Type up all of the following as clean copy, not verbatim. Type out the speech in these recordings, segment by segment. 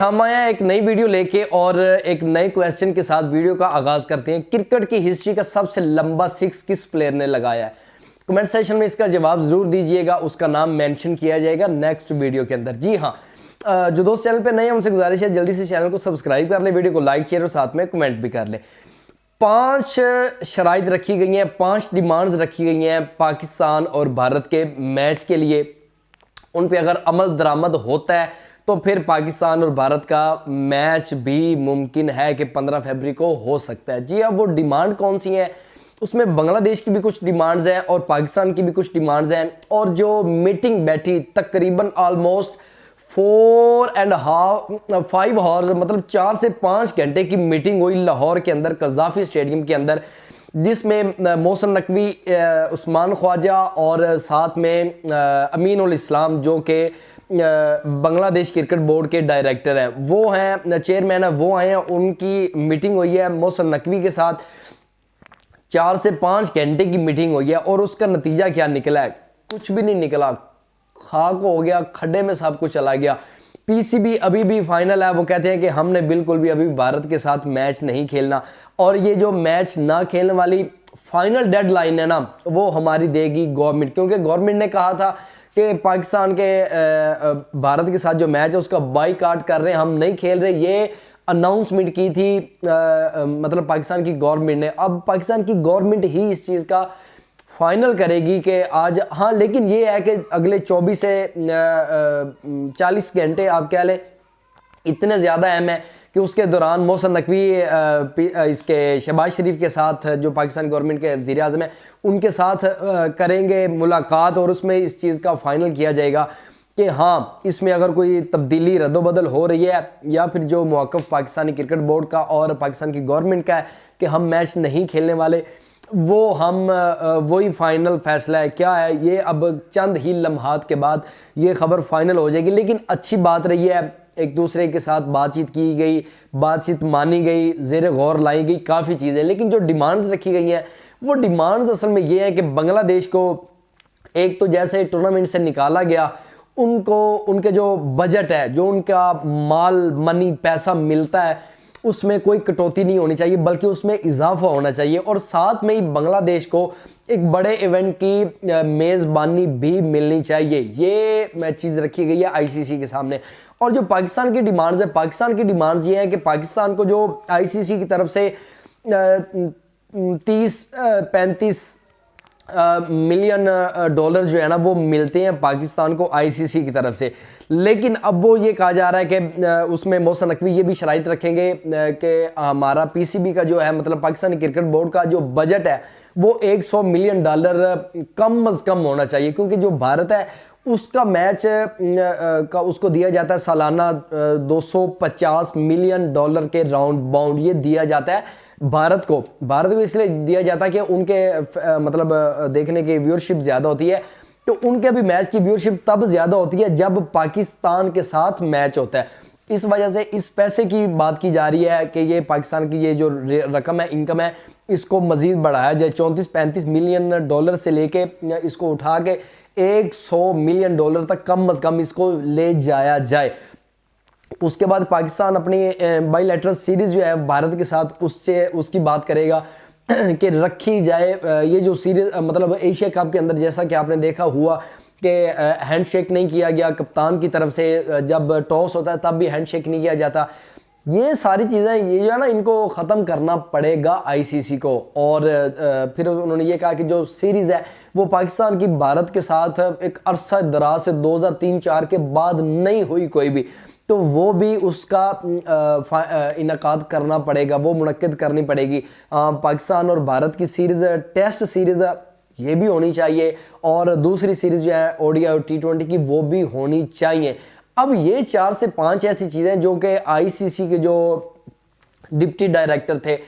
हम आया एक नई वीडियो लेके और एक नए क्वेश्चन के साथ वीडियो का आगाज करते हैं। क्रिकेट की हिस्ट्री का सबसे लंबा सिक्स किस प्लेयर ने लगाया है? कमेंट सेक्शन में इसका जवाब जरूर दीजिएगा, उसका नाम मेंशन किया जाएगा नेक्स्ट वीडियो के अंदर। जी हाँ, जो दोस्त चैनल पे नए हैं उनसे गुजारिश है जल्दी से चैनल को सब्सक्राइब कर ले, वीडियो को लाइक शेयर और साथ में कमेंट भी कर ले। 5 शराइत रखी गई हैं, 5 डिमांड्स रखी गई हैं पाकिस्तान और भारत के मैच के लिए। उन पे अगर अमल दरामद होता है तो फिर पाकिस्तान और भारत का मैच भी मुमकिन है कि 15 फरवरी को हो सकता है। जी अब वो डिमांड कौन सी है, उसमें बांग्लादेश की भी कुछ डिमांड्स हैं और पाकिस्तान की भी कुछ डिमांड्स हैं। और जो मीटिंग बैठी तकरीबन ऑलमोस्ट 5 आवर्स मतलब 4 से 5 घंटे की मीटिंग हुई लाहौर के अंदर कज़ाफी स्टेडियम के अंदर, जिसमें मोहसिन नकवी, उस्मान ख्वाजा और साथ में अमीन उल इस्लाम जो कि बांग्लादेश क्रिकेट बोर्ड के डायरेक्टर हैं, वो हैं चेयरमैन है, वो आए हैं। उनकी मीटिंग हुई है मोहसिन नकवी के साथ, 4 से 5 घंटे की मीटिंग हुई है। और उसका नतीजा क्या निकला है? कुछ भी नहीं निकला, खाक हो गया, खड्डे में सब कुछ चला गया। पीसीबी अभी भी फाइनल है, वो कहते हैं कि हमने बिल्कुल भी अभी भारत के साथ मैच नहीं खेलना, और ये जो मैच ना खेलने वाली फाइनल डेडलाइन है ना, वो हमारी देगी गवर्नमेंट, क्योंकि गवर्नमेंट ने कहा था कि पाकिस्तान के भारत के साथ जो मैच है उसका बाईकाट कर रहे हैं, हम नहीं खेल रहे। ये अनाउंसमेंट की थी मतलब पाकिस्तान की गवर्नमेंट ने। अब पाकिस्तान की गवर्नमेंट ही इस चीज़ का फाइनल करेगी कि आज, हाँ लेकिन ये है कि अगले 24 से 40 घंटे आप कह लें इतने ज़्यादा अहम है कि उसके दौरान मोहसिन नकवी इसके शहबाज शरीफ के साथ, जो पाकिस्तान गवर्नमेंट के वज़ीर आज़म हैं, उनके साथ करेंगे मुलाकात और उसमें इस चीज़ का फाइनल किया जाएगा कि हाँ इसमें अगर कोई तब्दीली रद्दोबदल हो रही है या फिर जो मौक़िफ़ पाकिस्तानी क्रिकेट बोर्ड का और पाकिस्तान की गवर्नमेंट का है कि हम मैच नहीं खेलने वाले, वो हम वही फाइनल फैसला है। क्या है ये, अब चंद ही लम्हात के बाद ये खबर फाइनल हो जाएगी। लेकिन अच्छी बात रही है, एक दूसरे के साथ बातचीत की गई, बातचीत मानी गई, ज़ेर गौर लाई गई काफ़ी चीज़ें। लेकिन जो डिमांड्स रखी गई हैं वो डिमांड्स असल में ये है कि बांग्लादेश को एक तो जैसे टूर्नामेंट से निकाला गया, उनको उनके जो बजट है, जो उनका माल मनी पैसा मिलता है, उसमें कोई कटौती नहीं होनी चाहिए बल्कि उसमें इजाफा होना चाहिए। और साथ में ही बांग्लादेश को एक बड़े इवेंट की मेज़बानी भी मिलनी चाहिए। ये चीज़ रखी गई है आईसीसी के सामने। और जो पाकिस्तान की डिमांड्स है, पाकिस्तान की डिमांड्स ये है कि पाकिस्तान को जो आईसीसी की तरफ से 30-35 मिलियन डॉलर जो है ना वो मिलते हैं पाकिस्तान को आईसीसी की तरफ से। लेकिन अब वो ये कहा जा रहा है कि उसमें मोहसिन नकवी ये भी शराइत रखेंगे कि हमारा पीसीबी का जो है मतलब पाकिस्तानी क्रिकेट बोर्ड का जो बजट है वो 100 मिलियन डॉलर कम अज़ कम होना चाहिए, क्योंकि जो भारत है उसका मैच का उसको दिया जाता है सालाना 250 मिलियन डॉलर के राउंड बाउंड ये दिया जाता है भारत को इसलिए दिया जाता है कि उनके मतलब देखने की व्यूअरशिप ज़्यादा होती है। तो उनके भी मैच की व्यूअरशिप तब ज़्यादा होती है जब पाकिस्तान के साथ मैच होता है। इस वजह से इस पैसे की बात की जा रही है कि ये पाकिस्तान की ये जो रकम है, इनकम है, इसको मज़ीद बढ़ाया जाए। 34-35 मिलियन डॉलर से लेके इसको उठा के 100 मिलियन डॉलर तक कम अज़ कम इसको ले जाया जाए। उसके बाद पाकिस्तान अपनी बाईलैटरल सीरीज़ जो है भारत के साथ उसकी बात करेगा कि रखी जाए। ये जो सीरीज़ मतलब एशिया कप के अंदर जैसा कि आपने देखा हुआ कि हैंडशेक नहीं किया गया कप्तान की तरफ से, जब टॉस होता है तब भी हैंडशेक नहीं किया जाता। ये सारी चीज़ें ये जो है ना इनको ख़त्म करना पड़ेगा आईसीसी को। और फिर उन्होंने ये कहा कि जो सीरीज़ है वो पाकिस्तान की भारत के साथ एक अरसा दराज से 2003-4 के बाद नहीं हुई कोई भी, तो वो भी उसका इनकाद करना पड़ेगा, वो मुनक्किद करनी पड़ेगी। पाकिस्तान और भारत की सीरीज़ टेस्ट सीरीज़ ये भी होनी चाहिए और दूसरी सीरीज़ जो है ओडीआई और T20 की वो भी होनी चाहिए। अब ये 4 से 5 ऐसी चीज़ें जो कि आईसीसी के जो डिप्टी डायरेक्टर थे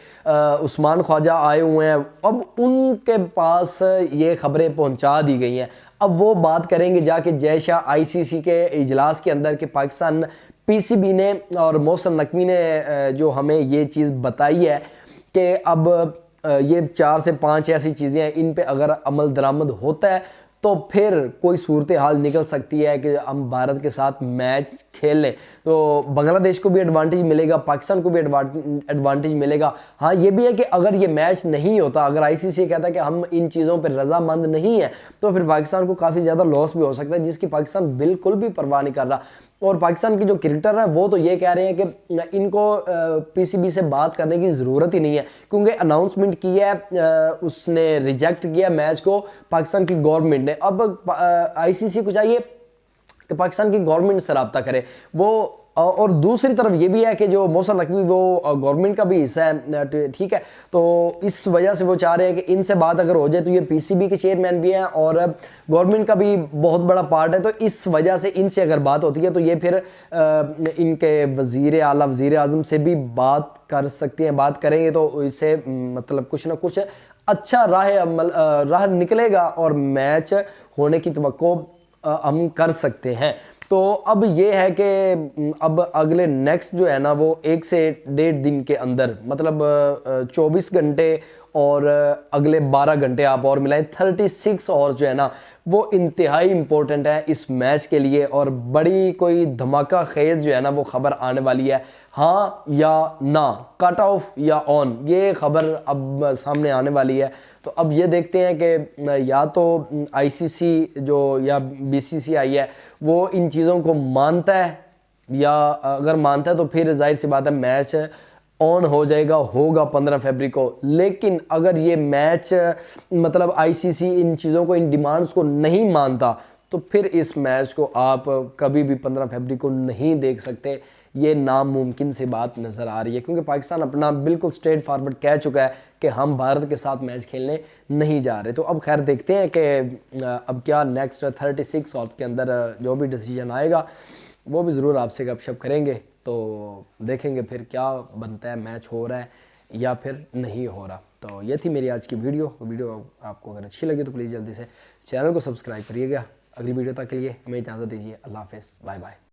उस्मान ख्वाजा आए हुए हैं, अब उनके पास ये खबरें पहुंचा दी गई हैं। अब वो बात करेंगे जाके जैशा आईसीसी के इजलास के अंदर कि पाकिस्तान पीसीबी ने और मोहसिन नकवी ने जो हमें ये चीज़ बताई है कि अब ये 4 से 5 ऐसी चीज़ें हैं, इन पे अगर अमल दरामद होता है तो फिर कोई सूरत हाल निकल सकती है कि हम भारत के साथ मैच खेल लें, तो बांग्लादेश को भी एडवांटेज मिलेगा, पाकिस्तान को भी एडवांटेज मिलेगा। हाँ ये भी है कि अगर ये मैच नहीं होता, अगर आईसीसी कहता है कि हम इन चीज़ों पर रजामंद नहीं है, तो फिर पाकिस्तान को काफ़ी ज़्यादा लॉस भी हो सकता है, जिसकी पाकिस्तान बिल्कुल भी परवाह नहीं कर रहा। और पाकिस्तान की जो क्रिकेटर है वो तो ये कह रहे हैं कि इनको पीसीबी से बात करने की ज़रूरत ही नहीं है, क्योंकि अनाउंसमेंट की है, उसने रिजेक्ट किया मैच को पाकिस्तान की गवर्नमेंट ने। अब आईसीसी को चाहिए कि पाकिस्तान की गवर्नमेंट से रब्ता करे वो। और दूसरी तरफ ये भी है कि जो मोहसिन नकवी वो गवर्नमेंट का भी हिस्सा है, ठीक है, तो इस वजह से वो चाह रहे हैं कि इनसे बात अगर हो जाए तो ये पीसीबी के चेयरमैन भी हैं और गवर्नमेंट का भी बहुत बड़ा पार्ट है, तो इस वजह से इनसे अगर बात होती है तो ये फिर इनके वज़ीर आला वज़ीर आज़म से भी बात कर सकती हैं, बात करेंगे तो इससे मतलब कुछ ना कुछ अच्छा राह निकलेगा और मैच होने की तवक्को हम कर सकते हैं। तो अब ये है कि अब अगले नेक्स्ट जो है ना वो 1 से 1.5 दिन के अंदर, मतलब 24 घंटे और अगले 12 घंटे आप और मिलाएं, 36 आवर्स जो है ना वो इंतहाई इंपॉर्टेंट है इस मैच के लिए। और बड़ी कोई धमाका खेज जो है ना वो खबर आने वाली है, हाँ या ना, कट ऑफ या ऑन, ये खबर अब सामने आने वाली है। तो अब ये देखते हैं कि या तो आईसीसी जो या बीसीसीआई है वो इन चीज़ों को मानता है, या अगर मानता है तो फिर जाहिर सी बात है मैच ऑन हो जाएगा, होगा 15 फरवरी को। लेकिन अगर ये मैच मतलब आईसीसी इन चीज़ों को, इन डिमांड्स को नहीं मानता, तो फिर इस मैच को आप कभी भी 15 फरवरी को नहीं देख सकते। ये नामुमकिन सी बात नज़र आ रही है, क्योंकि पाकिस्तान अपना बिल्कुल स्ट्रेट फॉरवर्ड कह चुका है कि हम भारत के साथ मैच खेलने नहीं जा रहे। तो अब खैर देखते हैं कि अब क्या नेक्स्ट 36 आवर्स के अंदर जो भी डिसीजन आएगा वो भी ज़रूर आपसे गपशप करेंगे, तो देखेंगे फिर क्या बनता है, मैच हो रहा है या फिर नहीं हो रहा। तो ये थी मेरी आज की वीडियो आपको अगर अच्छी लगी तो प्लीज़ जल्दी से चैनल को सब्सक्राइब करिएगा। अगली वीडियो तक के लिए हमें इजाज़त दीजिए। अल्लाह हाफ़िज़, बाय बाय।